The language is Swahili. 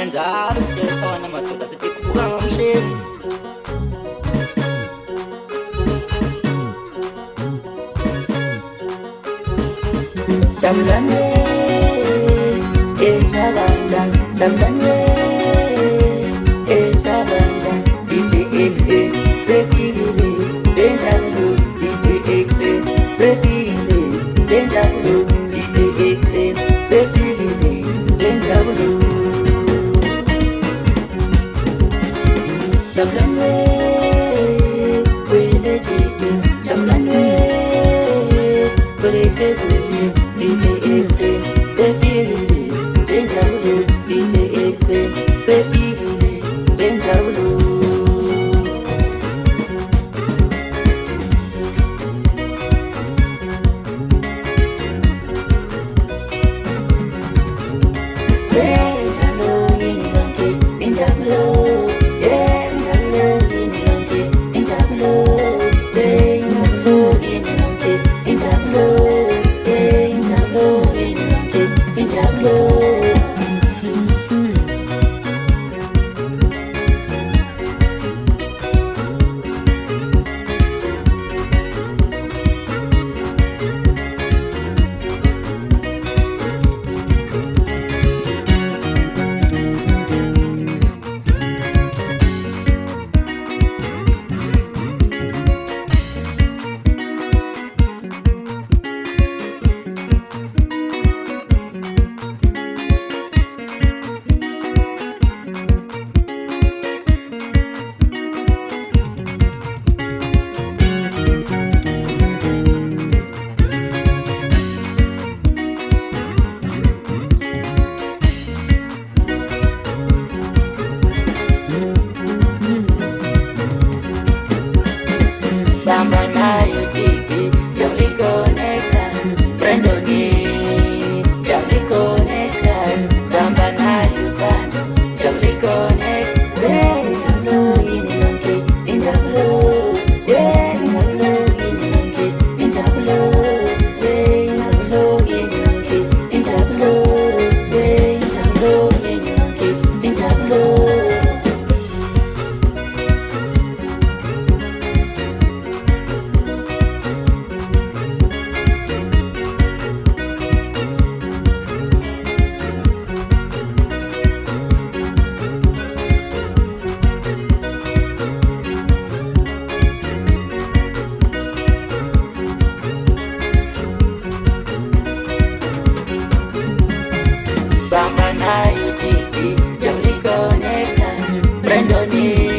kanjalo sawa namadoda sithi kubuka ngamhleli Jamlanwe Chalanda Jamlanwe Chalanda DJ XA Sefile Denjabulu DJ XA Sefile Denjabulu DJ XA Sefile Denjabulu Jamlanwe Wele Jeke Jamlanwe Wele Jeke DJ XA Sefile Denjabulu DJ XA Sefile Denjabulu Samba nayo jiki, Jamliko neka, Brandoni, Jamliko neka, Samba nayo sando, Jamliko neka, Jamlo ini nonke, Jamlo, Jamlo ini nonke, Jamlo, Jamlo ini nonke, Jamlo, Jamlo ini nonke, Jamlo. Samba nayo jiki, Jamliko neka, Brandoni